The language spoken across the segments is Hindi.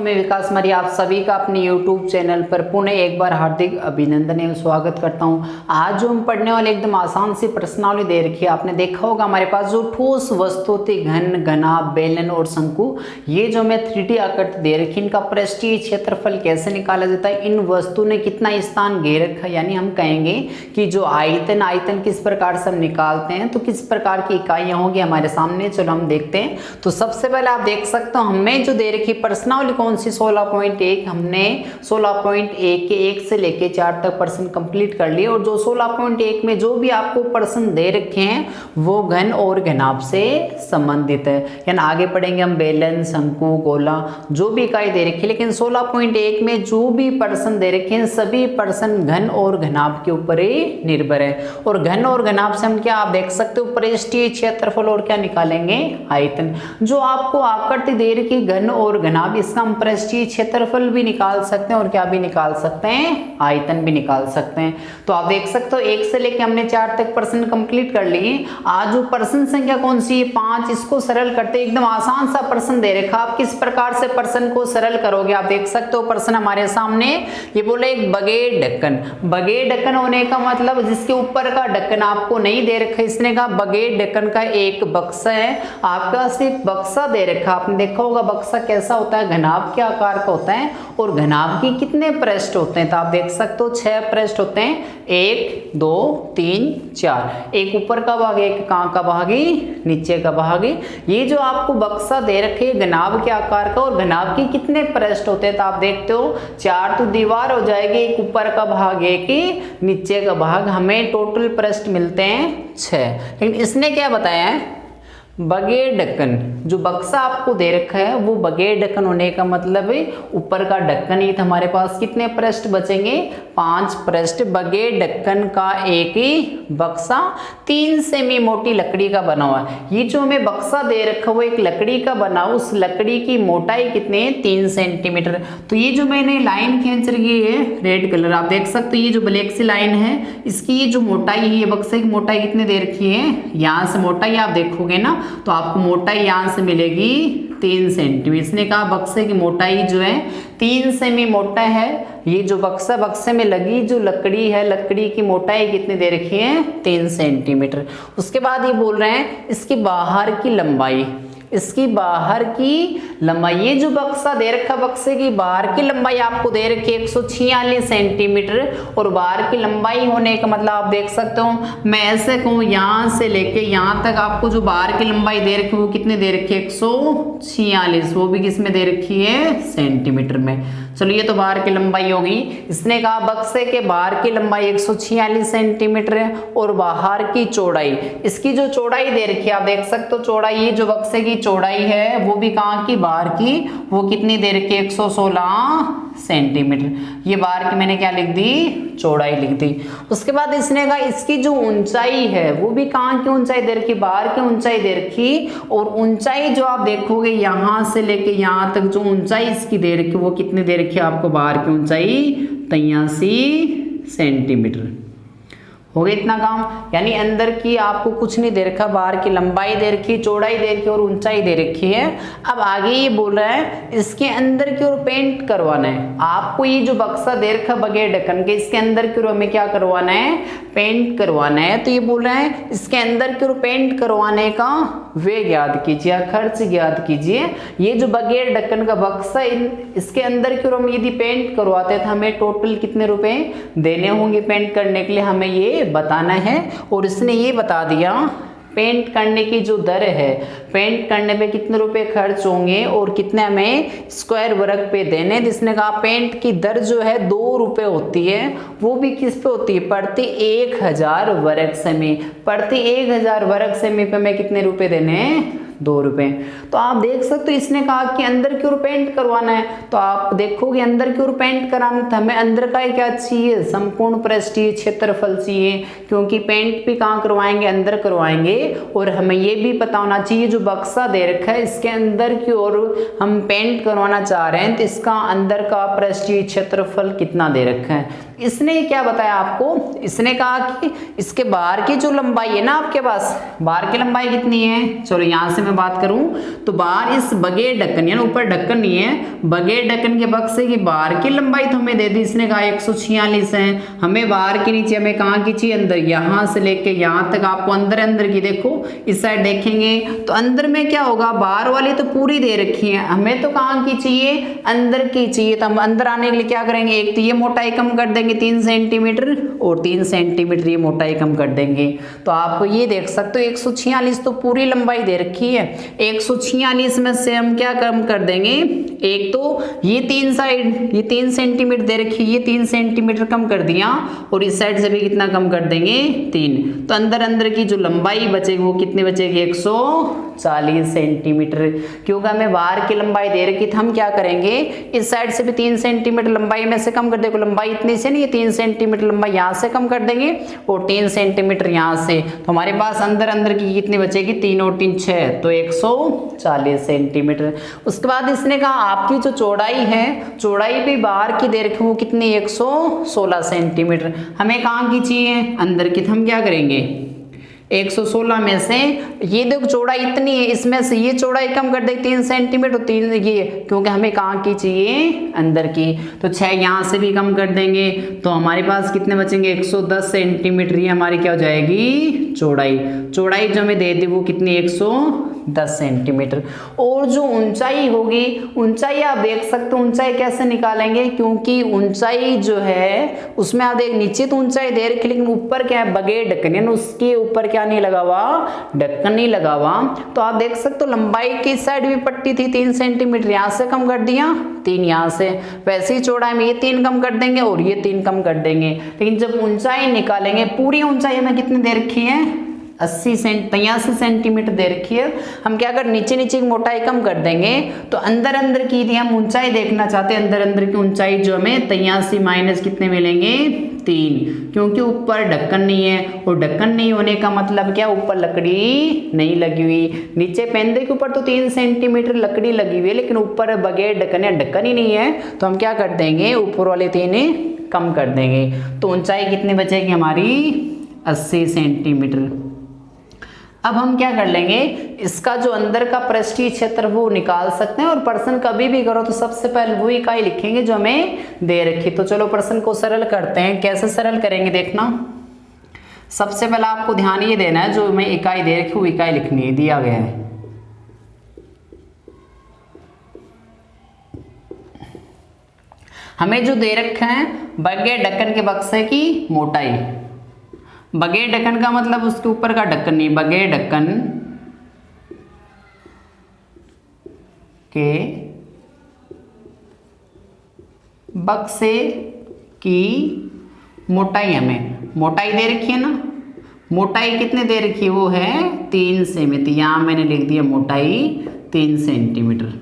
मैं विकास मरी आप सभी का अपने YouTube चैनल पर पुनः एक बार हार्दिक अभिनंदन एवं स्वागत करता हूं। आज जो हम पढ़ने वाले एकदम आसान सी प्रश्नावली दे रखी है, आपने देखा होगा हमारे पास जो ठोस वस्तु थी घन, घना, बेलन और शंकु, ये जो हमें 3D आकृति दे रखी, इनका पृष्ठीय क्षेत्रफल कैसे निकाला जाता है, इन वस्तु ने कितना स्थान घेर रखा है, यानी हम कहेंगे कि जो आयतन किस प्रकार से हम निकालते हैं, तो किस प्रकार की इकाइयां होंगी हमारे सामने। चलो हम देखते हैं। तो सबसे पहले आप देख सकते हो हमें जो दे रखी प्रश्नावली कौन सी 16.1, हमने 16.1 के 1 से लेके 4 तक प्रश्न कंप्लीट कर लिए। और जो 16.1 में जो भी आपको प्रश्न दे रखे हैं वो घन और घनाभ से संबंधित है, यानी आगे पढ़ेंगे हम बेलन, शंकु, गोला, जो भी इकाई दे रखी है। लेकिन 16.1 में जो भी प्रश्न दे रखे हैं सभी प्रश्न घन और घनाभ के ऊपर ही निर्भर है। और घन और घनाभ से हम क्या आप देख सकते हो पृष्ठीय क्षेत्रफल और क्या निकालेंगे, आयतन। जो आपको आकृति दे रखी घन और घनाभ, इसका हम पृष्ठीय क्षेत्रफल भी निकाल सकते हैं और क्या भी निकाल सकते हैं, आयतन भी निकाल सकते हैं। तो आप देख सकते हो 1 से लेके हमने 4 तक प्रश्न कंप्लीट कर लिए। आज जो प्रश्न संख्या कौन सी है, 5, इसको सरल करते एकदम आसान सा प्रश्न दे रखा। आप किस प्रकार से प्रश्न को सरल करोगे, आप देख सकते हो प्रश्न हमारे सामने ये बोले एक बगैर ढक्कन। बगैर ढक्कन होने का मतलब जिसके ऊपर का ढक्कन आपको नहीं दे रखा, इसने कहा बगैर ढक्कन का एक बक्सा है। आपका सिर्फ बक्सा दे रखा, आपने देखा होगा बक्सा कैसा होता है, घनाभ के आकार का होता है। और घनाभ की कितने पृष्ठ होते हैं, तो आप देख सकते हो 6 पृष्ठ होते हैं, 1 2 3 4, एक ऊपर का भाग, एक कहाँ का भाग, नीचे का भाग। ये जो आपको बक्सा दे रखे घनाभ के आकार का, और घनाभ की कितने पृष्ठ होते हैं, तो आप देखते हो 4 तो दीवार हो जाएगी, एक ऊपर का भाग, एक नीचे का भाग, हमें टोटल पृष्ठ मिलते हैं 6। लेकिन इसने क्या बताया है, बगैर ढक्कन। जो बक्सा आपको दे रखा है वो बगैर ढक्कन होने का मतलब है ऊपर का ढक्कन ही था। हमारे पास कितने पृष्ठ बचेंगे, 5 पृष्ठ। बगैर ढक्कन का एक ही बक्सा 3 सेमी मोटी लकड़ी का बना हुआ है। ये जो हमें बक्सा दे रखा वो एक लकड़ी का बना, उस लकड़ी की मोटाई कितनी है, 3 सेंटीमीटर। तो ये जो मैंने लाइन खींच रखी है रेड कलर, आप देख सकते हो ये जो ब्लैक सी लाइन है, इसकी जो मोटाई है, ये बक्से की मोटाई कितनी दे रखी है, यहाँ से मोटाई आप देखोगे ना तो आपको मोटाई यहां से मिलेगी 3 सेंटीमीटर। इसने कहा बक्से की मोटाई जो है 3 सेमी मोटा है। ये जो बक्से में लगी जो लकड़ी है, लकड़ी की मोटाई कितनी दे रखी है, 3 सेंटीमीटर। उसके बाद ये बोल रहे हैं इसकी बाहर की लंबाई, इसकी बाहर की लंबाई, ये जो बक्सा दे रखा बक्से की बाहर की लंबाई आपको दे रखी है 146 सेंटीमीटर। और बाहर की लंबाई होने का मतलब आप देख सकते हो, मैं ऐसे कहूँ यहाँ से लेके यहाँ तक आपको जो बाहर की लंबाई दे रखी है वो कितने दे रखी है, 146, वो भी किस में दे रखी है, सेंटीमीटर में। चलो ये तो बाहर की लंबाई होगी। इसने कहा बक्से के बाहर की लंबाई 146 सेंटीमीटर है और बाहर की चौड़ाई, इसकी जो चौड़ाई दे रखी है आप देख सकते हो चौड़ाई, ये जो बक्से की चौड़ाई है वो भी कहाँ की, बाहर की, वो कितनी दे रखी है, 116 सेंटीमीटर। ये बाहर की मैंने क्या लिख दी, चौड़ाई लिख दी। उसके बाद इसने कहा इसकी जो ऊंचाई है वो भी कहाँ की ऊंचाई दे रखी, बाहर की ऊंचाई दे रखी। और ऊंचाई जो आप देखोगे यहाँ से लेके यहाँ तक जो ऊंचाई इसकी दे रखी वो कितनी दे रखी है आपको, बाहर की ऊंचाई 83 सेंटीमीटर। हो गया इतना काम, यानी अंदर की आपको कुछ नहीं दे रखा, बाहर की लंबाई दे रखी, चौड़ाई दे रखी और ऊंचाई दे रखी है। अब आगे ये बोल रहा है इसके अंदर की ओर पेंट करवाना है आपको। ये जो बक्सा दे रखा बगैर ढक्कन के, इसके अंदर की ओर हमें क्या करवाना है, पेंट करवाना है। तो ये बोल रहा है इसके अंदर की ओर पेंट करवाने का वे ज्ञात कीजिए, खर्च ज्ञात कीजिए। ये जो बगैर ढक्कन का बक्सा इसके अंदर की ओर हम यदि पेंट करवाते हैं तो हमें टोटल कितने रुपए देने होंगे पेंट करने के लिए, हमें ये बताना है। और इसने ये बता दिया पेंट करने की जो दर है, पेंट करने पे कितने रुपए खर्च होंगे और कितने हमें स्क्वायर वर्ग पे देने। जिसने कहा पेंट की दर जो है 2 रुपए होती है, वो भी किस पे होती है, प्रति 1000 वर्ग सेमी। प्रति 1000 वर्ग सेमी पे हमें कितने रुपए देने हैं, 2 रुपए। तो आप देख सकते हो इसने कहा कि अंदर की ओर पेंट करवाना है, तो आप देखोगे अंदर की ओर पेंट कराना तो हमें अंदर का क्या चाहिए, संपूर्ण पृष्ठीय क्षेत्रफल चाहिए, क्योंकि पेंट भी कहाँ करवाएंगे, अंदर करवाएंगे। और हमें ये भी पता होना चाहिए जो बक्सा दे रखा है इसके अंदर की ओर हम पेंट करवाना चाह रहे हैं तो इसका अंदर का पृष्ठीय क्षेत्रफल कितना दे रखा है। इसने क्या बताया आपको, इसने कहा कि इसके बाहर की जो लंबाई है ना आपके पास, बाहर की लंबाई कितनी है, चलो यहाँ से मैं बात करूं तो बाहर इस बगैर ढक्कन यानी ऊपर ढक्कन नहीं है, बगैर ढक्कन के बक्से की बाहर की लंबाई तो हमें दे दी, इसने कहा 146 है। हमें बाहर की नीचे हमें कहाँ की चाहिए, अंदर, यहां से लेके यहां तक आपको अंदर अंदर की देखो, इस साइड देखेंगे तो अंदर में क्या होगा, बाहर वाली तो पूरी दे रखी है, हमें तो कहाँ की चाहिए, अंदर की चाहिए। तो हम अंदर आने के लिए क्या करेंगे, एक तो ये मोटाई कम कर देंगे 3 सेंटीमीटर और 3 सेंटीमीटर ये मोटाई कम कर देंगे। तो आप ये देख सकते हो 146 तो पूरी लंबाई दे रखी है, 146 में से हम क्या कम कर देंगे, एक तो ये 3 साइड, ये 3 सेंटीमीटर दे रखी है, ये 3 सेंटीमीटर कम कर दिया और इस साइड से भी कितना कम कर देंगे, 3। तो अंदर अंदर की जो लंबाई बचेगी वो कितनी बचेगी, 140 सेंटीमीटर। क्योंकि हमें बाहर की लंबाई दे रखी तो हम क्या करेंगे, इस साइड से भी 3 सेंटीमीटर लंबाई में से कम कर देंगे, लंबाई इतनी से नहीं, ये 3 सेंटीमीटर लंबाई यहाँ से कम कर देंगे और 3 सेंटीमीटर यहाँ से, तो हमारे पास अंदर अंदर की कितनी बचेगी, 3 और 3 6, तो 140 सेंटीमीटर। उसके बाद इसने कहा आपकी जो चौड़ाई है, चौड़ाई भी बाहर की दे रखी वो कितनी, 116 सेंटीमीटर। हमें कहाँ की चाहिए, अंदर की। तो हम क्या करेंगे, 116 में से ये देखो चौड़ाई इतनी है, इसमें से ये चौड़ाई कम कर देंगे 3 सेंटीमीटर, 3 ये, क्योंकि हमें कहाँ की चाहिए, अंदर की। तो 6 यहाँ से भी कम कर देंगे तो हमारे पास कितने बचेंगे, 110 सेंटीमीटर। ये हमारी क्या हो जाएगी, चौड़ाई। चौड़ाई जो हमें दे दी वो कितनी, 110 सेंटीमीटर। और जो ऊंचाई होगी, ऊंचाई आप देख सकते हो, ऊंचाई कैसे निकालेंगे, क्योंकि ऊंचाई जो है उसमें आप देख, नीचे तो ऊंचाई दे रखी लेकिन ऊपर क्या है, बगैर ढक्कन, यानी उसके ऊपर क्या नहीं लगा हुआ, ढक्कन नहीं लगा हुआ। तो आप देख सकते हो लंबाई की साइड भी पट्टी थी 3 सेंटीमीटर, यहाँ से कम कर दिया 3 यहाँ से, वैसे ही चौड़ाई में ये 3 कम कर देंगे और ये 3 कम कर देंगे। लेकिन जब ऊंचाई निकालेंगे, पूरी ऊंचाई हमें कितनी दे रखी है, 83 सेंटीमीटर दे रखी है। हम क्या कर, नीचे नीचे की मोटाई कम कर देंगे तो अंदर अंदर की थी, हम ऊंचाई देखना चाहते हैं, अंदर अंदर की ऊंचाई जो हमें 83 माइनस कितने मिलेंगे, 3, क्योंकि ऊपर ढक्कन नहीं है और ढक्कन नहीं होने का मतलब क्या, ऊपर लकड़ी नहीं लगी हुई। नीचे पेंदे के ऊपर तो 3 सेंटीमीटर लकड़ी लगी हुई है लेकिन ऊपर बगैर ढक्कन या ढक्कन ही नहीं है, तो हम क्या कर देंगे, ऊपर वाले 3 कम कर देंगे। तो ऊंचाई कितनी बचेगी हमारी, 80 सेंटीमीटर। अब हम क्या कर लेंगे, इसका जो अंदर का पृष्ठीय क्षेत्र वो निकाल सकते हैं, और प्रश्न कभी भी करो तो सबसे पहले वो इकाई लिखेंगे जो हमें दे रखी। तो चलो प्रश्न को सरल करते हैं। कैसे सरल करेंगे देखना, सबसे पहले आपको ध्यान ये देना है, जो हमें इकाई दे रखी वो इकाई लिखनी है, दिया गया है। हमें जो दे रखा है, बगैर ढक्कन के बक्से की मोटाई, बगैर ढक्कन का मतलब उसके ऊपर का ढक्कन नहीं, बगैर ढक्कन के बक्से की मोटाई, हमें मोटाई दे रखी है ना, मोटाई कितने दे रखी है, वो है 3 सेंटीमीटर। यहां मैंने लिख दिया मोटाई 3 सेंटीमीटर,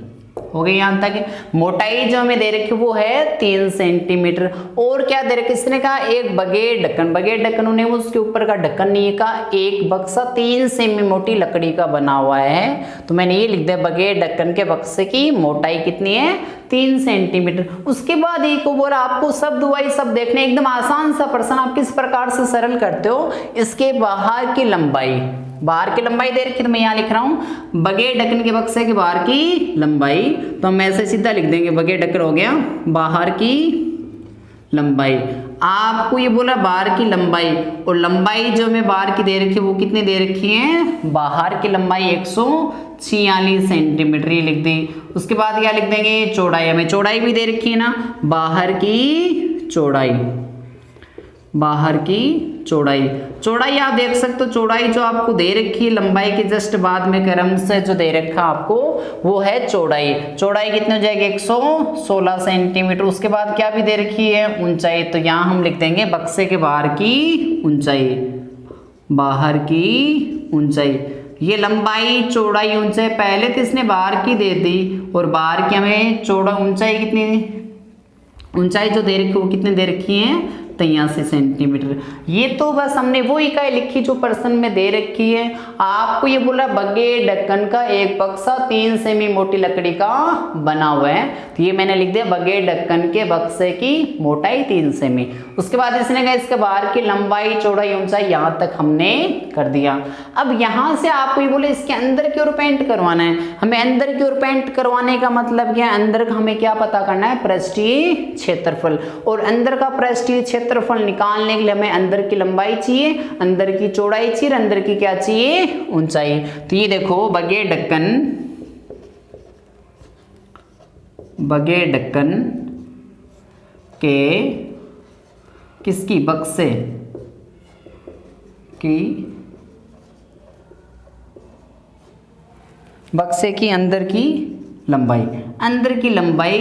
हो गई यहां तक। मोटाई जो हमें दे रखी वो है 3 सेंटीमीटर। और क्या दे रखी, इसने कहा एक बगैर ढक्कन, बगैर ढक्कन होने में उसके ऊपर का ढक्कन नहीं का, एक बक्सा 3 सेमी मोटी लकड़ी का बना हुआ है। तो मैंने ये लिख दिया, बगैर ढक्कन के बक्से की मोटाई कितनी है, 3 सेंटीमीटर। उसके बाद एक को बोला आपको शब्द वाइज सब देखने, एकदम आसान सा प्रश्न, आप किस प्रकार से सरल करते हो। इसके बाहर की लंबाई, बाहर की लंबाई दे रखी तो मैं यहाँ लिख रहा हूं बगैर ढक्कन के बक्से के बाहर की लंबाई, तो हम ऐसे सीधा लिख देंगे, बगैर ढक्कन हो गया बाहर की लंबाई। आपको ये बोला बाहर की लंबाई, और लंबाई जो हमें बाहर की दे रखी है वो कितने दे रखी है, बाहर की लंबाई 146 सेंटीमीटर, ये लिख दी। उसके बाद क्या लिख देंगे, चौड़ाई, हमें चौड़ाई भी दे रखी है ना, बाहर की चौड़ाई, बाहर की चौड़ाई। चौड़ाई आप देख सकते हो, चौड़ाई जो आपको दे रखी है लंबाई के जस्ट बाद में क्रम से जो दे रखा आपको वो है चौड़ाई। चौड़ाई कितनी हो जाएगी, 116 सेंटीमीटर। उसके बाद क्या भी दे रखी है, ऊंचाई, तो यहाँ हम लिख देंगे बक्से के बाहर की ऊंचाई, बाहर की ऊंचाई। ये लंबाई चौड़ाई ऊंचाई पहले तो इसने बाहर की दे दी, और बाहर की हमें चौड़ा ऊंचाई कितनी, ऊंचाई जो दे रखी है वो कितने दे रखी है, 83 सेंटीमीटर। ये तो बस हमने वो इकाई लिखी जो प्रश्न में दे रखी है। आपको ये बोला बगैर ढक्कन का एक बक्सा 3 सेमी मोटी लकड़ी का बना हुआ है, तो ये मैंने लिख दिया बगैर ढक्कन के बक्से की मोटाई 3 सेमी। उसके बाद इसने कहा इसके बाहर की लंबाई चौड़ाई ऊंचाई यहाँ तक हमने कर दिया। अब यहाँ से आपको ये बोले इसके अंदर की ओर पेंट करवाना है। हमें अंदर की ओर पेंट करवाने का मतलब क्या है, अंदर का हमें क्या पता करना है, पृष्ठीय क्षेत्रफल। और अंदर का पृष्ठीय क्षेत्रफल निकालने के लिए हमें अंदर की लंबाई चाहिए, अंदर की चौड़ाई चाहिए, अंदर की क्या चाहिए, ऊंचाई। तो ये देखो बगैर ढक्कन के किसकी, बक्से की अंदर की लंबाई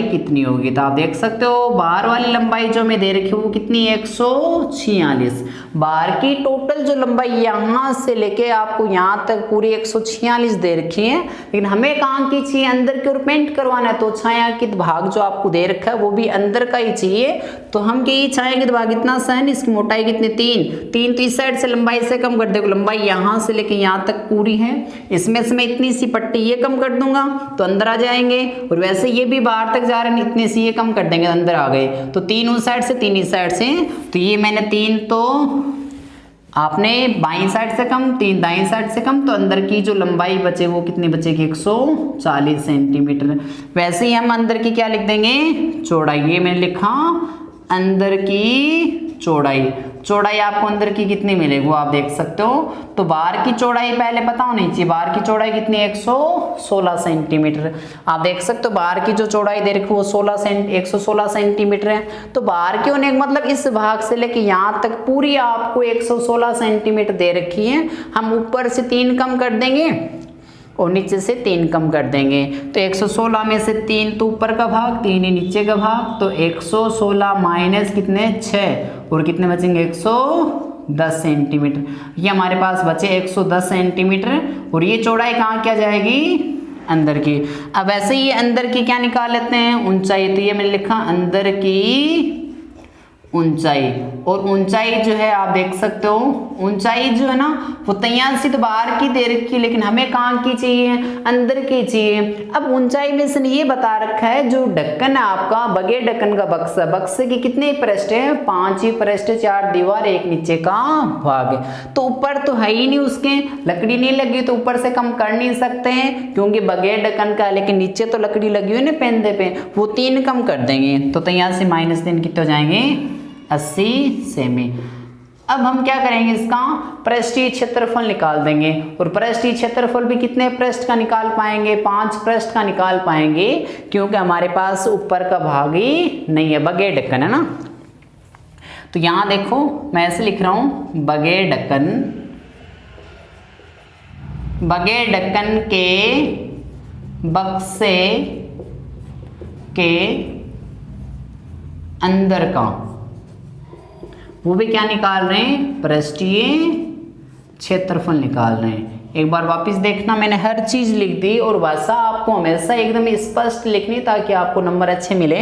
कितनी होगी। तो आप देख सकते हो बाहर वाली लंबाई जो हमें दे रखी है वो कितनी है, 146। बाहर की टोटल जो लंबाई यहाँ से लेके आपको यहाँ तक पूरी 146 दे रखी है, लेकिन हमें कहाँ की चाहिए, अंदर की ओर पेंट करवाना है। तो छायांकित भाग जो आपको दे रखा है वो भी अंदर का ही चाहिए। तो हम कि छायांकित भाग इतना सा है, इसकी मोटाई कितनी, 3। तो इस साइड से लंबाई से कम कर देखो, लंबाई यहाँ से लेके यहाँ तक पूरी है, इसमें से मैं इतनी सी पट्टी ये कम कर दूंगा तो अंदर आ जाएंगे। और वैसे ये भी बाहर तक जा रहे हैं, इतने सी ये कम कर देंगे अंदर आ गए। तो 3 उस साइड से 3 इस साइड से, तो ये मैंने 3 तो आपने बाईं साइड से कम, 3 दाईं साइड से कम, तो अंदर की जो लंबाई बचे वो कितनी बचेगी, 140 सेंटीमीटर। वैसे ही हम अंदर की क्या लिख देंगे, चौड़ाई। ये मैंने लिखा अंदर की चौड़ाई आपको अंदर की कितनी मिलेगी वो आप देख सकते हो। तो बाहर की चौड़ाई पहले पता होनी चाहिए, बाहर की चौड़ाई कितनी है, 116 सेंटीमीटर। आप देख सकते हो बाहर की जो चौड़ाई दे रखी है वो 116 सेंटीमीटर है। तो बाहर की होने का मतलब इस भाग से लेके यहाँ तक पूरी आपको 116 सेंटीमीटर दे रखी है। हम ऊपर से 3 कम कर देंगे और नीचे से 3 कम कर देंगे। तो 116 में से 3 तो ऊपर का भाग, 3 ही नीचे का भाग, तो 116 माइनस कितने, 6, और कितने बचेंगे, 110 सेंटीमीटर। ये हमारे पास बचे 110 सेंटीमीटर। और ये चौड़ाई कहाँ क्या जाएगी, अंदर की। अब ऐसे ही अंदर की क्या निकाल लेते हैं, ऊंचाई। तो ये मैंने लिखा अंदर की ऊंचाई। और ऊंचाई जो है आप देख सकते हो, ऊंचाई जो है ना वो 83 तो बाहर की दे रखी है, लेकिन हमें कहाँ की चाहिए, अंदर की चाहिए। अब ऊंचाई में से ये बता रखा है जो ढक्कन है आपका, बगैर ढक्कन का बक्सा, बक्से की कितने पृष्ठ है, 5 ही पृष्ठ, 4 दीवार, 1 नीचे का भाग। तो ऊपर तो है ही नहीं, उसके लकड़ी नहीं लगी तो ऊपर से कम कर नहीं सकते हैं क्योंकि बगैर ढक्कन का, लेकिन नीचे तो लकड़ी लगी हुई ना पेंदे पे, वो 3 कम कर देंगे। तो यहाँ से -3 कितने हो जाएंगे, 80 सेमी। अब हम क्या करेंगे, इसका पृष्ठीय क्षेत्रफल निकाल देंगे। और पृष्ठीय क्षेत्रफल भी कितने पृष्ठ का निकाल पाएंगे, 5 पृष्ठ का निकाल पाएंगे, क्योंकि हमारे पास ऊपर का भाग ही नहीं है, बगैर ढक्कन है ना। तो यहां देखो मैं ऐसे लिख रहा हूं, बगैर ढक्कन के बक्से के अंदर का, वो भी क्या निकाल रहे हैं, पृष्ठीय क्षेत्रफल निकाल रहे हैं। एक बार वापस देखना, मैंने हर चीज लिख दी और भाषा आपको हमेशा एकदम स्पष्ट लिखनी ताकि आपको नंबर अच्छे मिले।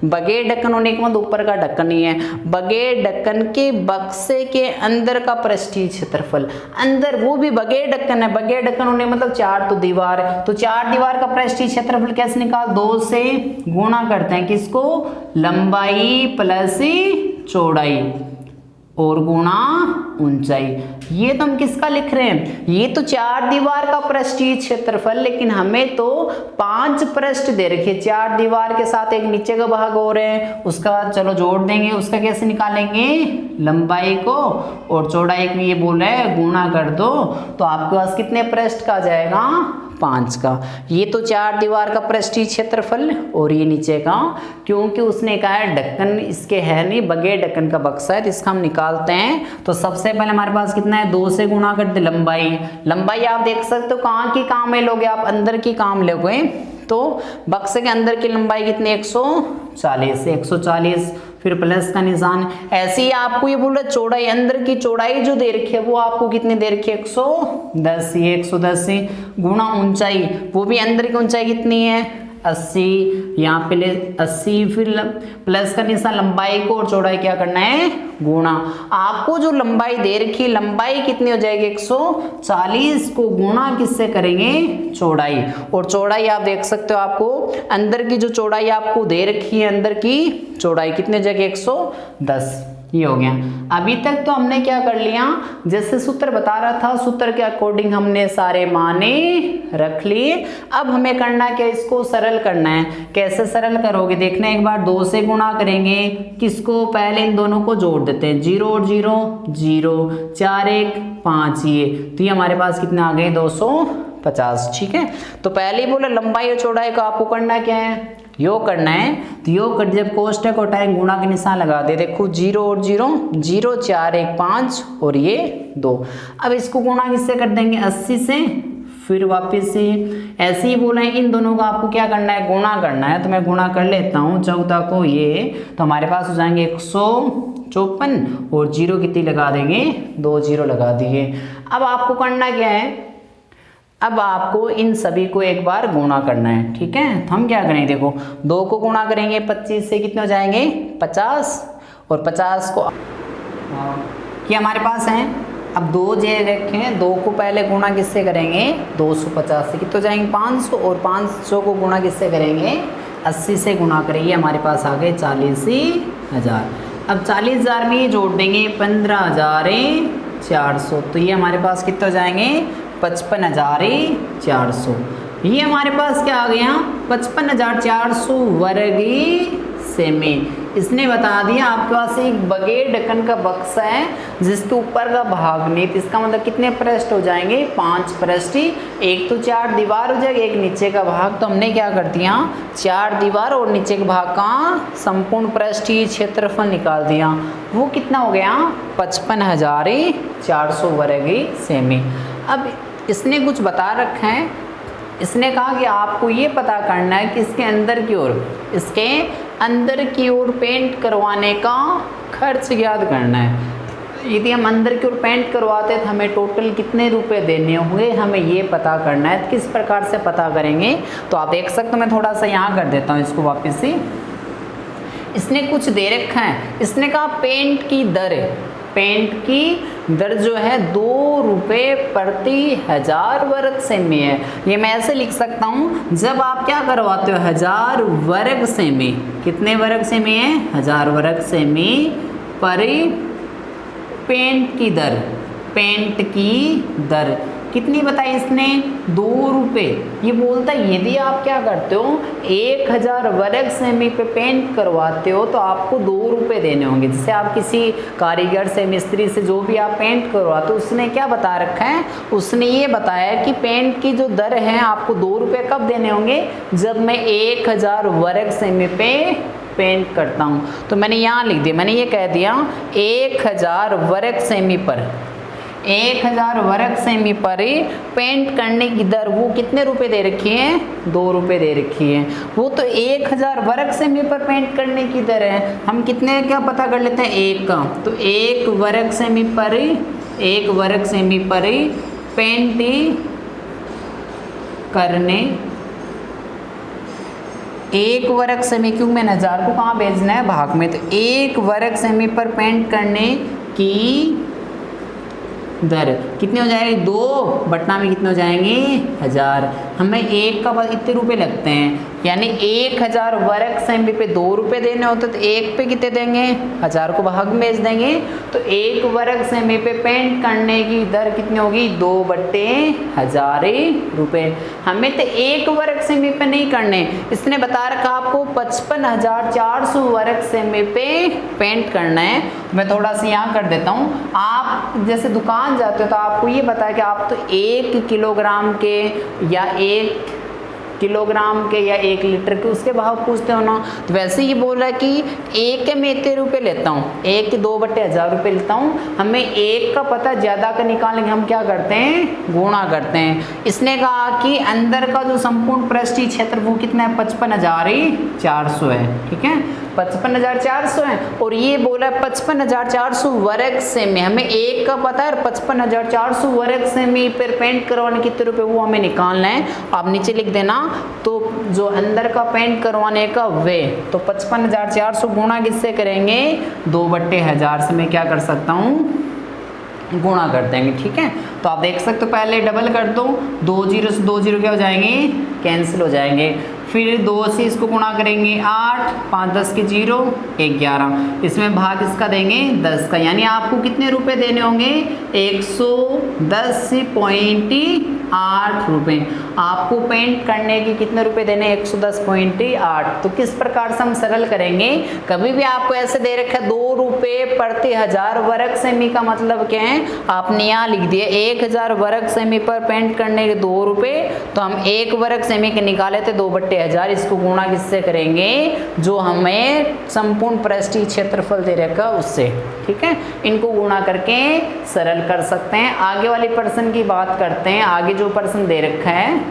बगैर ढक्कन होने के मतलब ऊपर का ढक्कन नहीं है, बगैर ढक्कन के बक्से के अंदर का पृष्ठीय क्षेत्रफल, अंदर वो भी बगैर ढक्कन है। बगैर ढक्कन होने मतलब 4 तो दीवार, तो 4 दीवार का पृष्ठीय क्षेत्रफल कैसे निकाल, 2 से गुणा करते हैं, किसको, लंबाई प्लस चौड़ाई और गुणा ऊंचाई। ये तो हम किसका लिख रहे हैं, ये तो 4 दीवार का पृष्ठीय क्षेत्रफल, लेकिन हमें तो 5 पृष्ठ दे रखे, 4 दीवार के साथ एक नीचे का भाग हो रहे हैं, उसका बाद चलो जोड़ देंगे। उसका कैसे निकालेंगे, लंबाई को और चौड़ाई को ये बोल रहे हैं गुणा कर दो, तो आपके पास कितने पृष्ठ का जाएगा, 5 का। ये तो 4 दीवार का पृष्ठीय क्षेत्रफल और ये नीचे का, क्योंकि उसने कहा है ढक्कन इसके है नहीं, बगैर ढक्कन का बक्सा है, तो इसका हम निकालते हैं। तो सबसे पहले हमारे पास कितना है, 2 से गुणा कर दे लंबाई आप देख सकते हो कहाँ की काम में लोगे, आप अंदर की काम लोगे। तो बक्से के अंदर की लंबाई कितनी, 140, फिर प्लस का निशान। ऐसे ही आपको ये बोल रहा चौड़ाई, अंदर की चौड़ाई जो दे रखी है वो आपको कितनी दे रखी है, 110, ये 110 गुणा ऊंचाई, वो भी अंदर की ऊंचाई कितनी है, 80, यहाँ पे 80, फिर प्लस का निशान, लंबाई को और चौड़ाई क्या करना है, गुणा। आपको जो लंबाई दे रखी, लंबाई कितनी हो जाएगी 140 को गुणा किससे करेंगे, चौड़ाई। और चौड़ाई आप देख सकते हो, आपको अंदर की जो चौड़ाई आपको दे रखी है, अंदर की चौड़ाई कितने जगह 110, ये हो गया। अभी तक तो हमने क्या कर लिया, जैसे सूत्र बता रहा था, सूत्र के अकॉर्डिंग हमने सारे माने रख लिए। अब हमें करना क्या, इसको सरल करना है। कैसे सरल करोगे देखना एक बार, 2 से गुणा करेंगे, किसको, पहले इन दोनों को जोड़ देते हैं, 0 और 0 0, 4 1 5, ये हमारे पास कितना आ गए 250, ठीक है। तो पहले ही बोला लंबाई और चौड़ाई का आपको करना क्या है, योग करना है। तो योग कर, जब कोष्टक उठाएं गुणा के निशान लगा दे, देखो 0 और 0 0, 4 1 5 और ये 2। अब इसको गुणा किससे कर देंगे, 80 से, फिर वापस से ऐसे ही बोला है, इन दोनों का आपको क्या करना है, गुणा करना है। तो मैं गुणा कर लेता हूँ 14 को, ये तो हमारे पास हो जाएंगे 154 और 0 कितनी लगा देंगे, 2 0 लगा दिए। अब आपको करना क्या है, अब आपको इन सभी को एक बार गुणा करना है, ठीक है। तो हम क्या करेंगे, देखो 2 को गुणा करेंगे 25 से, कितने हो जाएंगे 50, और 50 को ये हमारे पास है। अब 2 जे रखे हैं, 2 को पहले गुणा किससे करेंगे, 250 से, कितने हो जाएंगे 500, और 500 को गुणा किससे करेंगे, 80 से गुणा करेंगे, हमारे पास आ गए 40,000। अब 40,000 में ये जोड़ देंगे 15,400, तो ये हमारे पास कितने हो जाएंगे 55,400। ये हमारे पास क्या आ गया, 55,400 वर्ग सेमी। इसने बता दिया आपके पास एक बगैर ढक्कन का बक्सा है जिसके ऊपर का भाग नहीं, तो इसका मतलब कितने पृष्ठ हो जाएंगे, 5 पृष्ठ। एक तो 4 दीवार हो जाएगी, एक नीचे का भाग। तो हमने क्या कर दिया, 4 दीवार और नीचे के भाग का संपूर्ण पृष्ठीय क्षेत्रफल निकाल दिया। वो कितना हो गया, 55,400 वर्ग सेमी। अब इसने कुछ बता रखा है, इसने कहा कि आपको ये पता करना है कि इसके अंदर की ओर पेंट करवाने का खर्च याद करना है। यदि हम अंदर की ओर पेंट करवाते हैं तो हमें टोटल कितने रुपए देने होंगे, हमें ये पता करना है। किस प्रकार से पता करेंगे, तो आप देख सकते हो, मैं थोड़ा सा यहाँ कर देता हूँ इसको वापस से। इसने कुछ दे रखा है, इसने कहा पेंट की दर जो है 2 रुपये प्रति 1000 वर्ग सेमी है। ये मैं ऐसे लिख सकता हूँ, जब आप क्या करवाते हो 1000 वर्ग सेमी, कितने वर्ग सेमी है, 1000 वर्ग सेमी पर पेंट की दर कितनी बताई इसने, 2 रुपये। ये बोलता है यदि आप क्या करते हो 1000 वर्ग सेमी पे पेंट करवाते हो तो आपको 2 रुपये देने होंगे। जैसे आप किसी कारीगर से, मिस्त्री से, जो भी आप पेंट करवाते हो, उसने क्या बता रखा है, उसने ये बताया कि पेंट की जो दर है आपको 2 रुपये कब देने होंगे, जब मैं 1000 वर्ग सेमी पे पेंट करता हूँ। तो मैंने यहाँ लिख दिया, मैंने ये कह दिया 1000 वर्ग सेमी पर 1000 वर्ग सेमी पर पेंट करने की दर वो कितने रुपए दे रखी है, 2 रुपये दे रखी है। वो तो 1000 वर्ग सेमी पर पेंट करने की दर है, हम कितने क्या पता कर लेते हैं, 1 का। तो 1 वर्ग सेमी पर पेंट करने 1 वर्ग सेमी, क्योंकि मैंने 1000 को कहाँ भेजना है, भाग में। तो 1 वर्ग सेमी पर पेंट करने की दर कितने हो जाएगी, 2 बटना में कितने हो जाएंगे, 1000। हमें 1 का इतने रुपए लगते हैं, यानी 1000 वर्ग सेमी पे 2 रुपये देने होते, तो 1 पे कितने देंगे, 1000 को भाग में भेज देंगे। तो 1 वर्ग सेमी पे पेंट करने की दर कितनी होगी, 2/1000 रुपये। हमें तो 1 वर्ग सेमी पे नहीं करने, इसने बता रखा आपको 55,400 वर्ग सेमी पे पेंट करना है। मैं थोड़ा सा यहाँ कर देता हूँ। आप जैसे दुकान जाते हो तो आपको ये पता है कि आप तो 1 किलोग्राम के या 1 लीटर के उसके भाव पूछते हो ना। तो वैसे ही बोल रहा है कि 1 के मैं इतने रुपये लेता हूँ, 1 के 2/1000 रुपये लेता हूँ। हमें 1 का पता ज़्यादा का निकालने के हम क्या करते हैं, गुणा करते हैं। इसने कहा कि अंदर का जो संपूर्ण पृष्ठीय क्षेत्र वो कितना है, 55,400 है, ठीक है, 55,400 है। और ये बोला 55,400 वर्ग सेमी, हमें 1 का पता है, 55,400 वर्ग सेमी पर पेंट करवाने कितने रुपए वो हमें निकालना है। आप नीचे लिख देना तो जो अंदर का पेंट करवाने का वे, तो 55,400 गुणा किससे करेंगे, 2/1000 से मैं क्या कर सकता हूँ, गुणा कर देंगे। ठीक है, तो आप देख सकते हो पहले डबल कर दो, 2 0 से 2 0 क्या हो जाएंगे, कैंसिल हो जाएंगे। फिर 2 से इसको गुणा करेंगे 8, 5 10 के 0, 11, इसमें भाग इसका देंगे 10 का, यानी आपको कितने रुपए देने होंगे, 110.8 रुपये। आपको पेंट करने के कितने रुपए देने, 110.8। तो किस प्रकार से हम सरल करेंगे, कभी भी आपको ऐसे दे रखा है 2 रुपये प्रति 1000 वर्ग सेमी का मतलब क्या है, आपने यहाँ लिख दिया 1000 वर्ग सेमी पर पेंट करने के 2 रुपये, तो हम 1 वर्ग सेमी के निकाले थे 2/1000, इसको गुणा किससे करेंगे, जो हमें संपूर्ण पृष्ठीय क्षेत्रफल दे रखा उससे। ठीक है, इनको गुणा करके सरल कर सकते हैं। आगे वाले प्रश्न की बात करते हैं। आगे जो प्रश्न दे रखा है,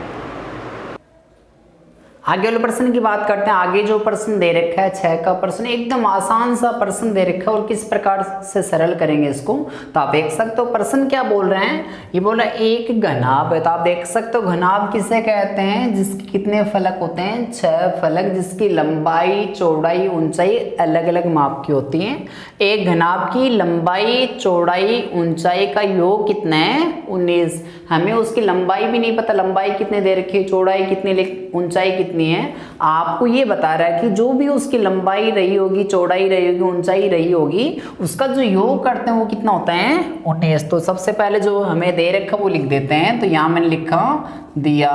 आगे वाले प्रश्न की बात करते हैं। आगे जो प्रश्न दे रखा है 6 का प्रश्न, एकदम आसान सा प्रश्न दे रखा है और किस प्रकार से सरल करेंगे इसको, तो आप देख सकते हो प्रश्न क्या बोल रहे हैं, ये बोल रहा है एक घनाभ है। तो आप देख सकते हो घनाभ किसे कहते हैं, जिसके कितने फलक होते हैं, 6 फलक, जिसकी लंबाई चौड़ाई ऊंचाई अलग अलग माप की होती है। एक घनाभ की लंबाई चौड़ाई ऊंचाई का योग कितना है, 19। हमें उसकी लंबाई भी नहीं पता, लंबाई कितने दे रखी है, चौड़ाई कितनी, ऊंचाई कितनी है। आपको ये बता रहा है कि जो भी उसकी लंबाई रही होगी, चौड़ाई रही होगी, ऊंचाई रही होगी, उसका जो योग करते हैं वो कितना होता है, 19। तो सबसे पहले जो हमें दे रखा वो लिख देते हैं। तो यहां मैंने लिखा दिया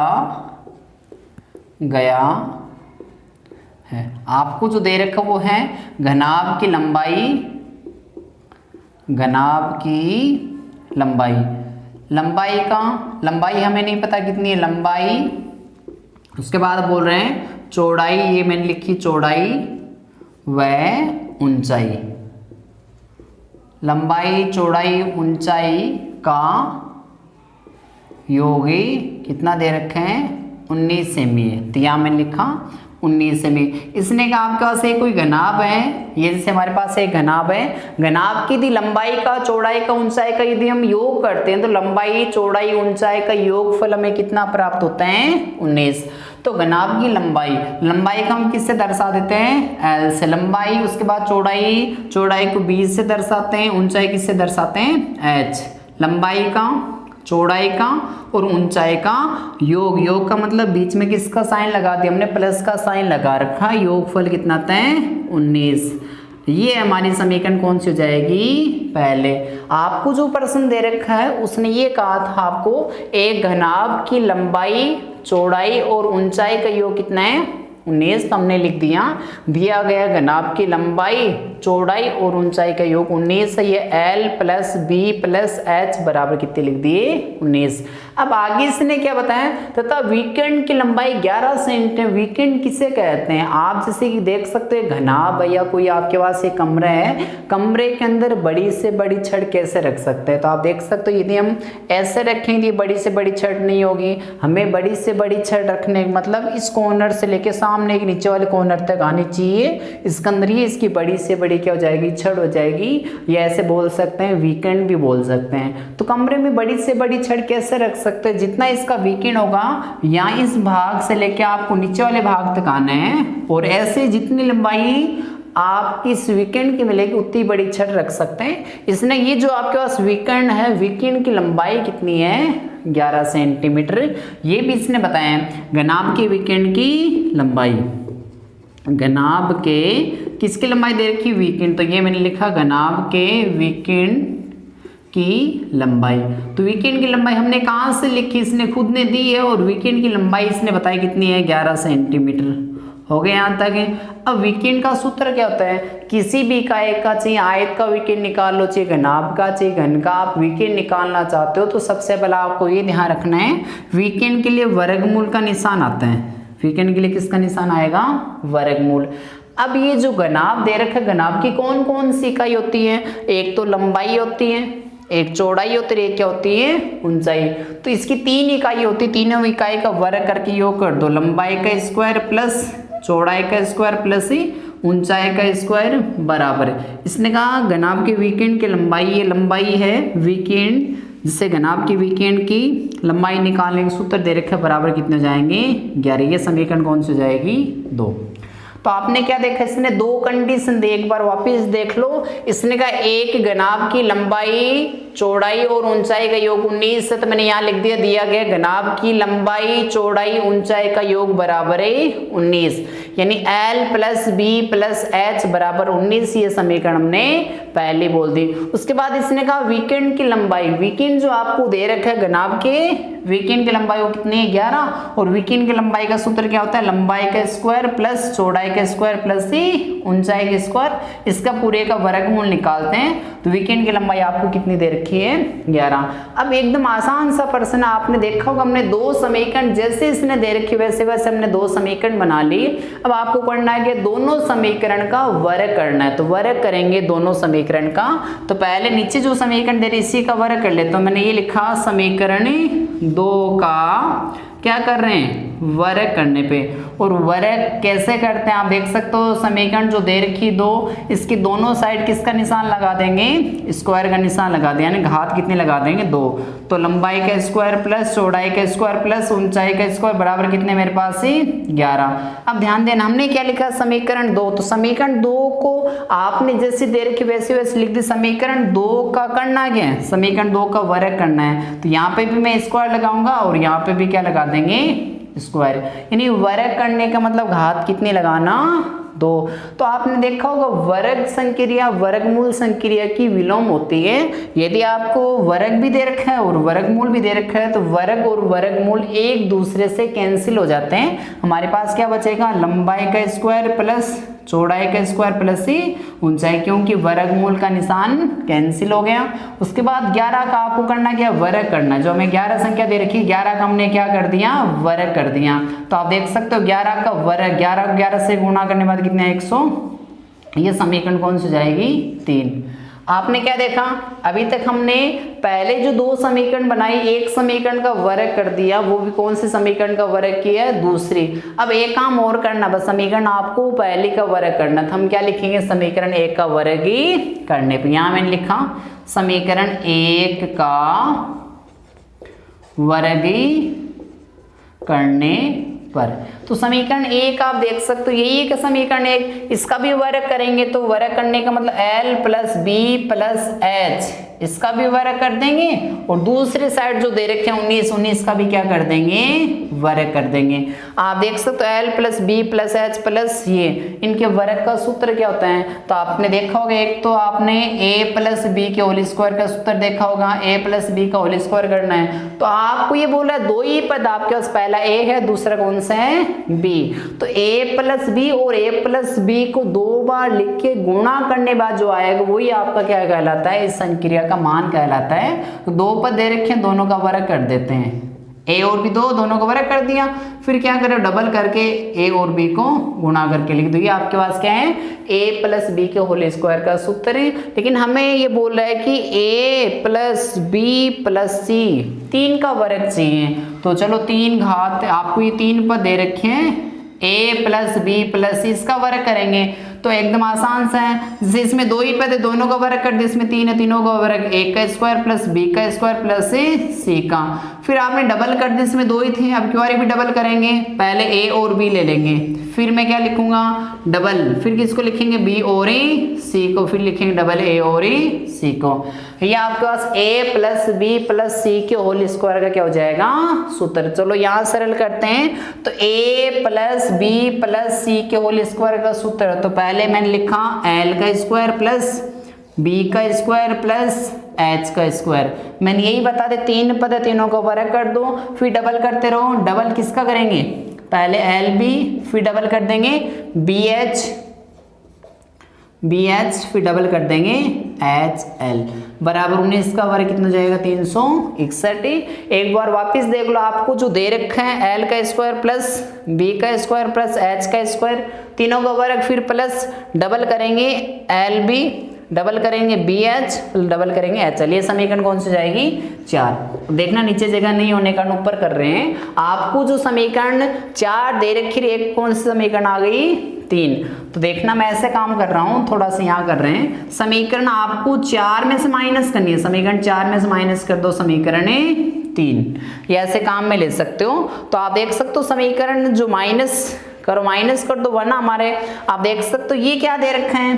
गया है, आपको जो दे रखा वो है घनाभ की लंबाई, घनाभ की लंबाई, लंबाई का, लंबाई हमें नहीं पता कितनी है लंबाई, उसके बाद बोल रहे हैं चौड़ाई, ये मैंने लिखी चौड़ाई व ऊंचाई, लंबाई चौड़ाई ऊंचाई का योग कितना दे रखे हैं, 19 सेमी है। तो यहाँ मैंने लिखा 19 सेमी। इसने कहा आपके पास एक कोई घनाभ है, ये जैसे हमारे पास एक घनाभ है, घनाभ की यदि लंबाई का चौड़ाई का ऊंचाई का यदि हम योग करते हैं तो लंबाई चौड़ाई ऊंचाई का योगफल हमें कितना प्राप्त होता है, 19। तो घनाभ की लंबाई, लंबाई का हम किससे दर्शा देते हैं, एल से लंबाई, उसके बाद चौड़ाई, चौड़ाई को 20 से दर्शाते हैं, ऊंचाई किससे दर्शाते हैं, एच। लंबाई का, चौड़ाई का और ऊंचाई का योग, योग का मतलब बीच में किसका साइन लगा दिया हमने, प्लस का साइन लगा रखा, योगफल कितना आता है, 19। ये हमारी समीकरण कौन सी हो जाएगी, पहले। आपको जो प्रश्न दे रखा है उसने ये कहा था आपको एक घनाभ की लंबाई चौड़ाई और ऊंचाई का योग कितना है, 19। तो हमने लिख दिया गया घनाभ की लंबाई चौड़ाई और ऊंचाई का योग 19 है, ये L + B + H बराबर कितने लिख दिए, 19। अब आगे इसने क्या बताया, तथा विकर्ण की लंबाई 11 सेंटीमीटर। विकर्ण किसे कहते हैं, आप जैसे कि देख सकते हैं घनाभ या कोई आपके पास एक कमरा है, कमरे के अंदर बड़ी से बड़ी छड़ कैसे रख सकते हैं। तो आप देख सकते हो यदि हम ऐसे रखेंगे बड़ी से बड़ी छड़ नहीं होगी, हमें बड़ी से बड़ी छड़ रखने मतलब इस कॉर्नर से लेके सामने के नीचे वाले कॉर्नर तक आनी चाहिए, इसके अंदर ये इसकी बड़ी से बड़ी क्या हो जाएगी, छड़ हो जाएगी, या ऐसे बोल सकते हैं विकर्ण भी बोल सकते हैं। तो कमरे में बड़ी से बड़ी छड़ कैसे रख सकते हैं, जितना इसका विकर्ण होगा या इस भाग से लेके आपको नीचे वाले भाग तक आना है, और ऐसे जितनी लंबाई आप इस विकर्ण की मिलेगी उतनी बड़ी छड़ रख सकते हैं। इसने ये जो आपके पास विकर्ण है, विकर्ण की लंबाई कितनी है, 11 सेंटीमीटर, ये भी इसने बताया है। घनाभ के विकर्ण की लंबाई, घनाभ के किसकी लंबाई दे रखी, विकर्ण, तो ये मैंने लिखा घनाभ के विकर्ण की लंबाई। तो विकर्ण की लंबाई हमने कहाँ से लिखी, इसने खुद ने दी है, और विकर्ण की लंबाई इसने बताई कितनी है, 11 सेंटीमीटर। हो गए यहाँ तक। अब विकर्ण का सूत्र क्या होता है, किसी भी इकाई का, चाहिए आयत का विकर्ण निकाल लो, चाहिए घनाभ का, चाहिए घन का, आप विकर्ण निकालना चाहते हो तो सबसे पहले आपको ये ध्यान रखना है, विकर्ण के लिए वर्गमूल का निशान आता है। विकर्ण के लिए किसका निशान आएगा, वर्गमूल। अब ये जो घनाभ दे रखा है, घनाभ की कौन कौन सी इकाई होती है, एक तो लंबाई होती है, एक चौड़ाई होती है, एक क्या होती है, ऊंचाई। तो इसकी 3 इकाई होती है, तीनों इकाई का वर्ग करके योग कर दो, लंबाई का स्क्वायर प्लस चौड़ाई का स्क्वायर प्लस ऊंचाई का स्क्वायर बराबर। इसने कहा घनाभ के विकर्ण की लंबाई, ये लंबाई है विकर्ण जिससे घनाभ की वीकेंड की लंबाई निकालने के सूत्र दे रखे बराबर कितने हो जाएंगे 11। ये समीकरण कौन सी हो जाएगी 2। तो आपने क्या देखा, इसने दो कंडीशन दे, एक बार वापस देख लो। इसने कहा एक घनाभ की लंबाई चौड़ाई और ऊंचाई का योग 19 है, तो मैंने यहाँ लिख दिया गया घनाभ की लंबाई चौड़ाई ऊंचाई का योग बराबर है 19, यानी L plus b plus h बराबर 19। ये समीकरण हमने पहले बोल दी। उसके बाद इसने कहा वीकेंड की लंबाई, वीकेंड जो आपको दे रखा है घनाभ के वीकेंड की लंबाई वो कितनी है 11, और वीकेंड की लंबाई का सूत्र क्या होता है लंबाई का स्क्वायर प्लस चौड़ाई का स्क्वायर प्लस ही ऊंचाई का स्क्वायर, इसका पूरे का वर्गमूल निकालते हैं। तो वीकेंड की लंबाई आपको कितनी दे रखी है 11। अब एकदम आसान सा प्रश्न आपने देखा होगा, हमने दो समीकरण जैसे इसने दे रखी वैसे वैसे हमने दो समीकरण बना ली। अब आपको करना है कि दोनों समीकरण का वर्ग करना है, तो वर्ग करेंगे दोनों समीकरण का। तो पहले नीचे जो समीकरण दे रही इसी का वर्ग कर लेते, तो मैंने ये लिखा समीकरण 2 का क्या कर रहे हैं वर्ग करने पे। और वर्ग कैसे करते हैं आप देख सकते हो, समीकरण जो दे रखी 2 इसकी दोनों साइड किसका निशान लगा देंगे स्क्वायर का निशान लगा दें, यानी घात कितनी लगा देंगे 2। तो लंबाई का स्क्वायर प्लस चौड़ाई का स्क्वायर प्लस ऊंचाई का स्क्वायर बराबर कितने मेरे पास ही 11। अब ध्यान देना हमने क्या लिखा समीकरण 2, तो समीकरण 2 को आपने जैसे दे रखी वैसे वैसे लिख दी। समीकरण 2 का करना क्या है समीकरण 2 का वर्ग करना है, तो यहाँ पे भी मैं स्क्वायर लगाऊंगा और यहाँ पे भी क्या लगा देंगे स्क्वायर, यानी वर्ग करने का मतलब घात कितनी लगाना 2। तो आपने देखा होगा वर्ग संक्रिया वर्गमूल संक्रिया की विलोम होती है। यदि आपको वर्ग भी दे रखा है और वर्गमूल भी दे रखा है तो वर्ग और वर्गमूल एक दूसरे से कैंसिल हो जाते हैं। हमारे पास क्या बचेगा लंबाई का स्क्वायर प्लस चौड़ाई का स्क्वायर प्लस ही ऊंचाई, क्योंकि वर्गमूल का निशान कैंसिल हो गया। उसके बाद 11 का आपको करना क्या वर्ग करना, जो हमें 11 संख्या दे रखी 11 का हमने क्या कर दिया वर्ग कर दिया। तो आप देख सकते हो 11 का वर्ग 11 से गुणा करने के बाद कितने 100। ये समीकरण कौन सी जाएगी 3। आपने क्या देखा अभी तक हमने पहले जो दो समीकरण बनाई एक समीकरण का वर्ग कर दिया, वो भी कौन से समीकरण का वर्ग किया है दूसरी। अब एक काम और करना, बस समीकरण आपको पहले का वर्ग करना था। हम क्या लिखेंगे समीकरण 1 का वर्ग ही करने पे। यहां मैंने लिखा समीकरण 1 का वर्ग ही करने पर। तो समीकरण 1 आप देख सकते हो यही है कि समीकरण 1 इसका भी वर्ग करेंगे, तो वर्ग करने का मतलब L plus b plus h इसका भी वर्ग कर देंगे, और दूसरे साइड जो दे रखे हैं 19 का भी क्या कर देंगे वर्ग कर देंगे। आप देख सकते हो L plus b plus h plus ये इनके वर्ग का सूत्र क्या होता है। तो आपने देखा होगा एक तो आपने a प्लस बी के होल स्क्वायर का सूत्र देखा होगा, a प्लस बी का होल स्क्वायर करना है। तो आपको ये बोला है दो ही पद आपके पास, पहला a है दूसरा कौन सा है b। तो a प्लस बी और a प्लस बी को 2 बार लिख के गुणा करने बाद जो आएगा वही आपका क्या कहलाता है इस संक्रिया का मान कहलाता है। तो 2 पद दे रखे हैं दोनों का वर्ग कर देते हैं, a और b दोनों का वर्ग कर दिया, फिर क्या करें डबल करके a और b को गुणा करके लिख दो। ये आपके पास क्या है a प्लस बी के होल स्क्वायर का सूत्र है। लेकिन हमें ये बोल रहा है कि a प्लस बी प्लस सी 3 का वर्ग चाहिए। तो चलो 3 घात आपको ये 3 पद दे रखे हैं a प्लस बी प्लस सी इसका वर्ग करेंगे। तो एकदम आसान सा है, जैसे इसमें 2 ही पद है दोनों का वर्ग कर दे, इसमें 3 है तीनों का वर्ग a का स्क्वायर प्लस b का स्क्वायर प्लस c का। फिर आपने डबल कर दिया, इसमें 2 ही थे अब क्यों भी डबल करेंगे, पहले a और b ले लेंगे, फिर मैं क्या लिखूंगा डबल, फिर किसको लिखेंगे b और c को, फिर लिखेंगे डबल a और c को। ये आपके पास a plus b plus c के होल स्क्वायर का क्या हो जाएगा सूत्र। चलो यहाँ सरल करते हैं। तो a plus b plus c के होल स्क्वायर का सूत्र, तो पहले मैंने लिखा l का स्क्वायर प्लस b का स्क्वायर प्लस h का स्क्वायर। मैंने यही बता दे 3 पद है तीनों का वर्ग कर दो, फिर डबल करते रहो। डबल किसका करेंगे पहले LB फिर डबल कर देंगे BH फिर डबल कर देंगे HL बराबर 19 का वर्ग कितना जाएगा 361। एक बार वापस देख लो, आपको जो दे रखा है L का स्क्वायर प्लस B का स्क्वायर प्लस H का स्क्वायर तीनों का वर्ग, फिर प्लस डबल करेंगे LB डबल करेंगे BH डबल करेंगे HL। ये समीकरण कौन सी जाएगी 4। देखना नीचे जगह नहीं होने का ऊपर कर रहे हैं। आपको जो समीकरण 4 दे रखी एक कौन सी समीकरण आ गई 3। तो देखना मैं ऐसे काम कर रहा हूं, थोड़ा सा यहाँ कर रहे हैं। समीकरण आपको 4 में से माइनस करनी है, समीकरण 4 में से माइनस कर दो समीकरण 3, ये ऐसे काम में ले सकते हो। तो आप देख सकते हो समीकरण जो माइनस कर दो 1 हमारे, आप देख सकते हो ये क्या दे रखा है,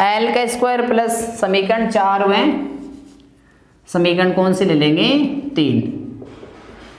एल का स्क्वायर प्लस समीकरण 4 हुए, समीकरण कौन से ले लेंगे 3,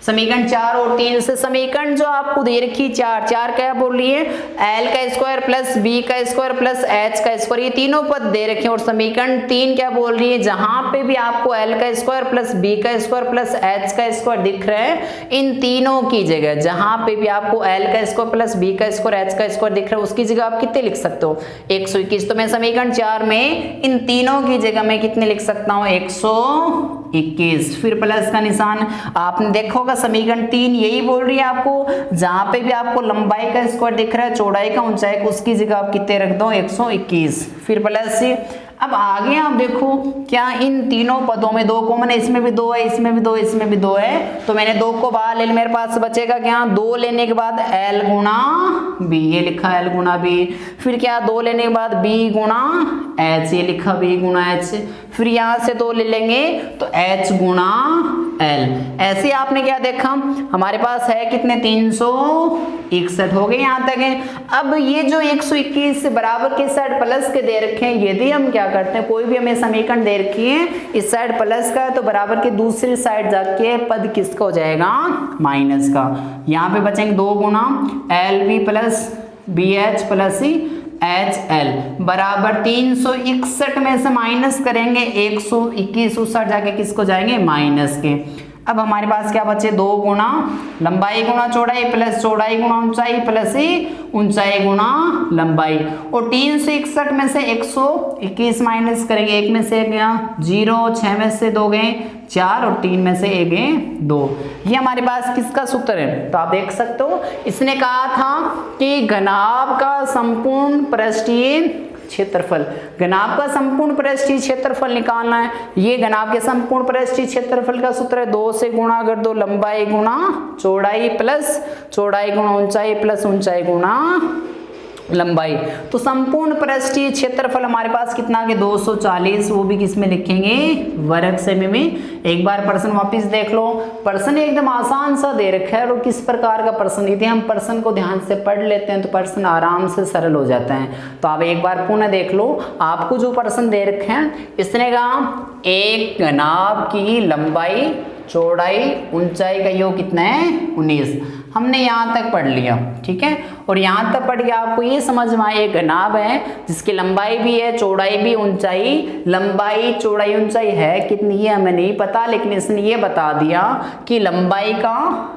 समीकरण 4 और 3 से समीकरण जो आपको दे रखी 4 क्या बोल रही है, एल का स्क्वायर प्लस बी का स्क्वायर प्लस एच का स्क्वायर, ये तीनों पद दे रखे हैं। और समीकरण 3 क्या बोल रही है, जहां पे भी आपको एल का स्क्वायर प्लस बी का स्क्वायर प्लस एच का स्क्वायर दिख रहा है, इन तीनों की जगह जहां पे भी आपको एल का स्क्वायर प्लस बी का स्क्वायर एच का स्क्वायर दिख रहा है, उसकी जगह आप कितने लिख सकते हो 121। तो मैं समीकरण 4 में इन तीनों की जगह मैं कितने लिख सकता हूँ 121, फिर प्लस का निशान। आपने देखा होगा समीकरण 3 यही बोल रही है आपको, जहां पे भी आपको लंबाई का स्क्वायर दिख रहा है, चौड़ाई का ऊंचाई का, उसकी जगह आप कितने रख दो 121, फिर प्लस। अब आगे आप देखो क्या इन तीनों पदों में 2 कॉमन है, इसमें भी 2 है, इसमें भी 2, इसमें भी 2 है, तो मैंने 2 को बाहर ले लिया, मेरे पास बचेगा क्या 2 लेने के बाद l गुना b, ये लिखा l गुना b, फिर क्या 2 लेने के बाद b गुना h, ये लिखा b गुना h, फिर यहां से 2 ले लेंगे तो h गुना l। ऐसे आपने क्या देखा, हमारे पास है कितने 361 हो गए, यहां तक है। अब ये जो 121 से बराबर के साइड प्लस के दे रखे हैं, यदि हम क्या करते हैं, कोई भी हमें समीकरण दे रखी है इस साइड प्लस का है, तो बराबर के दूसरी साइड जाके पद किसका हो जाएगा माइनस का। यहाँ पे बचेंगे 2 गुना L B plus B H plus H L बराबर 361 में से माइनस करेंगे 121, उस साइड जाके किसको जाएंगे माइनस के। अब हमारे पास क्या बचे 2 गुना लंबाई गुना चौड़ाई प्लस चौड़ाई गुना ऊंचाई प्लस ऊंचाई गुना लंबाई, और 361 में से 121 माइनस करेंगे, 1 में से गया 0, 6 में से 2 गए 4 और 3 में से 1 गए 2। ये हमारे पास किसका सूत्र है, तो आप देख सकते हो इसने कहा था कि घनाभ का संपूर्ण पृष्ठीय क्षेत्रफल, घनाभ का संपूर्ण पृष्ठीय क्षेत्रफल निकालना है। ये घनाभ के संपूर्ण पृष्ठीय क्षेत्रफल का सूत्र है 2 से गुणा कर दो लंबाई गुना चौड़ाई प्लस चौड़ाई गुना ऊंचाई प्लस ऊंचाई गुना लंबाई। तो संपूर्ण पृष्ठीय क्षेत्रफल हमारे पास कितना आ गया 240, वो भी किस में लिखेंगे वर्ग सेमी में। एक बार प्रश्न वापस देख लो, प्रश्न एकदम आसान सा दे रखा है, और किस प्रकार का प्रश्न, यदि हम प्रश्न को ध्यान से पढ़ लेते हैं तो प्रश्न आराम से सरल हो जाता है। तो आप एक बार पुनः देख लो, आपको जो प्रश्न दे रखे हैं इसने कहा एक घनाभ की लंबाई चौड़ाई ऊंचाई का योग कितना है 19, हमने यहाँ तक पढ़ लिया, ठीक है। और यहाँ तक पढ़ के आपको ये समझ में आया एक घनाभ है जिसकी लंबाई भी है चौड़ाई भी ऊंचाई, लंबाई चौड़ाई ऊंचाई है कितनी है हमें नहीं पता, लेकिन इसने ये बता दिया कि लंबाई का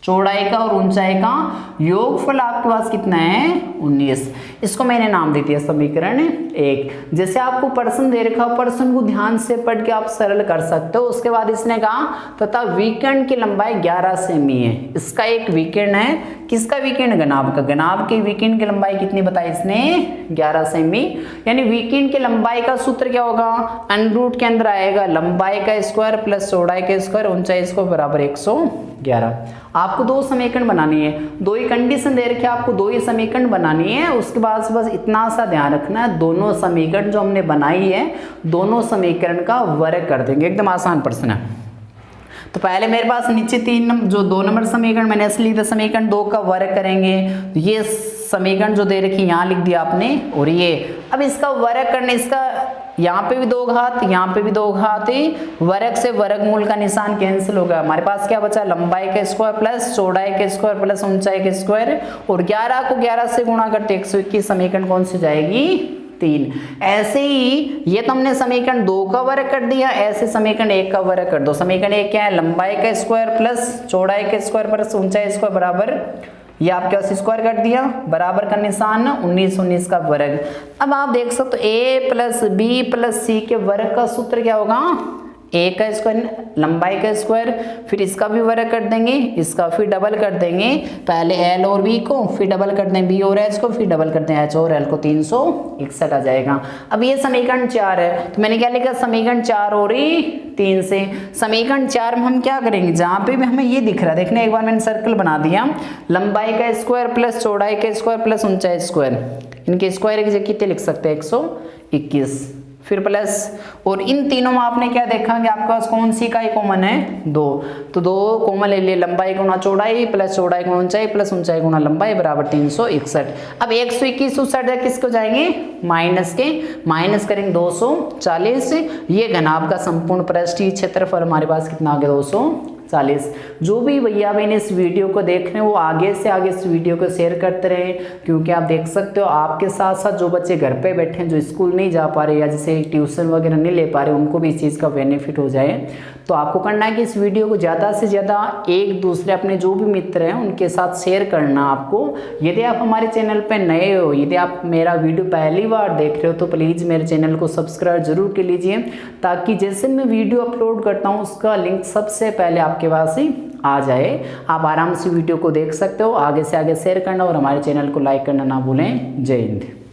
चौड़ाई का और ऊंचाई का योगफल आपके पास कितना है 19। इसको मैंने नाम दे दिया समीकरण 1। जैसे आपको प्रश्न दे रखा हो, प्रश्न को ध्यान से पढ़ के आप सरल कर सकते हो। उसके बाद इसने कहा तथा विकर्ण की लंबाई 11 सेमी है, इसका एक विकर्ण है, किसका विकर्ण घनाभ का, घनाभ के विकर्ण की लंबाई कितनी बताई इसने 11 सेमी। यानी विकर्ण की लंबाई का सूत्र क्या होगा, अंडर के अंदर आएगा लंबाई का स्क्वायर प्लस चौड़ाई का स्क्वायर ऊंचाई स्क्वायर बराबर 111। आपको 2 समीकरण बनानी है, 2 ही कंडीशन दे रखी है, आपको 2 ही समीकरण बनानी है। उसके बाद बस इतना सा ध्यान रखना है, दोनों समीकरण जो हमने बनाई है दोनों समीकरण का वर्ग कर देंगे, एकदम आसान प्रश्न है। तो पहले मेरे पास नीचे 2 नंबर समीकरण मैंने ऐसे लिख दिया, समीकरण 2 का वर्ग करेंगे, ये समीकरण जो दे रखी यहाँ लिख दिया आपने, और ये अब इसका वर्ग करने, इसका यहाँ पे भी 2 घात यहाँ पे भी 2 घात, वर्ग से वर्गमूल का निशान कैंसिल होगा। हमारे पास क्या बचा लंबाई का स्क्वायर प्लस चौड़ाई के स्क्वायर प्लस ऊंचाई के स्क्वायर, और 11 को 11 से गुणा करते 121, समीकरण कौन सी जाएगी 3। ऐसे ही ये तो हमने समीकरण 2 का वर्ग कर दिया, ऐसे समीकरण 1 का वर्ग कर दो। समीकरण 1 क्या है, लंबाई का स्क्वायर प्लस चौड़ाई के स्क्वायर प्लस ऊंचाई स्क्वायर बराबर, ये आपके पास स्क्वायर कर दिया, बराबर का निशान 19 का वर्ग। अब आप देख सकते हो a प्लस बी प्लस सी के वर्ग का सूत्र क्या होगा ए का स्क्वायर लंबाई का स्क्वायर, फिर इसका भी वर्ग कर देंगे, इसका फिर डबल कर देंगे, पहले एल और बी को, फिर डबल कर देंगे बी और एच को, फिर डबल करते हैं एच और एल को, 361 आ जाएगा। अब ये समीकरण 4 है, तो मैंने क्या लिखा, समीकरण 4 और 3 से। समीकरण 4 में हम क्या करेंगे, जहां पे भी हमें ये दिख रहा है, देखने एक बार मैंने सर्कल बना दिया, लंबाई का स्क्वायर प्लस चौड़ाई का स्क्वायर प्लस ऊंचाई स्क्वायर, इनके स्क्वायर की जगह कितने लिख सकते हैं, 121, फिर प्लस, और इन तीनों में आपने क्या देखा कि आपके पास कौन सी इकाई कॉमन है, 2, तो 2 कॉमन ले लिए, लंबाई गुणा चौड़ाई प्लस चौड़ाई गुणा ऊंचाई प्लस ऊंचाई गुणा लंबाई बराबर 361। अब 121 उस साइड किसको जाएंगे, माइनस के, माइनस करेंगे 240, ये घनाभ का संपूर्ण पृष्ठीय क्षेत्रफल हमारे पास कितना आ गया, 240। जो भी भैया बहन इस वीडियो को देख रहे हैं वो आगे से आगे इस वीडियो को शेयर करते रहे, क्योंकि आप देख सकते हो आपके साथ साथ जो बच्चे घर पे बैठे हैं, जो स्कूल नहीं जा पा रहे या जैसे ट्यूशन वगैरह नहीं ले पा रहे, उनको भी इस चीज़ का बेनिफिट हो जाए। तो आपको करना है कि इस वीडियो को ज़्यादा से ज़्यादा एक दूसरे अपने जो भी मित्र हैं उनके साथ शेयर करना आपको। यदि आप हमारे चैनल पर नए हो, यदि आप मेरा वीडियो पहली बार देख रहे हो, तो प्लीज़ मेरे चैनल को सब्सक्राइब जरूर कर लीजिए, ताकि जैसे मैं वीडियो अपलोड करता हूँ उसका लिंक सबसे पहले आपके पास ही आ जाए, आप आराम से वीडियो को देख सकते हो। आगे से आगे शेयर करना और हमारे चैनल को लाइक करना ना भूलें। जय हिंद।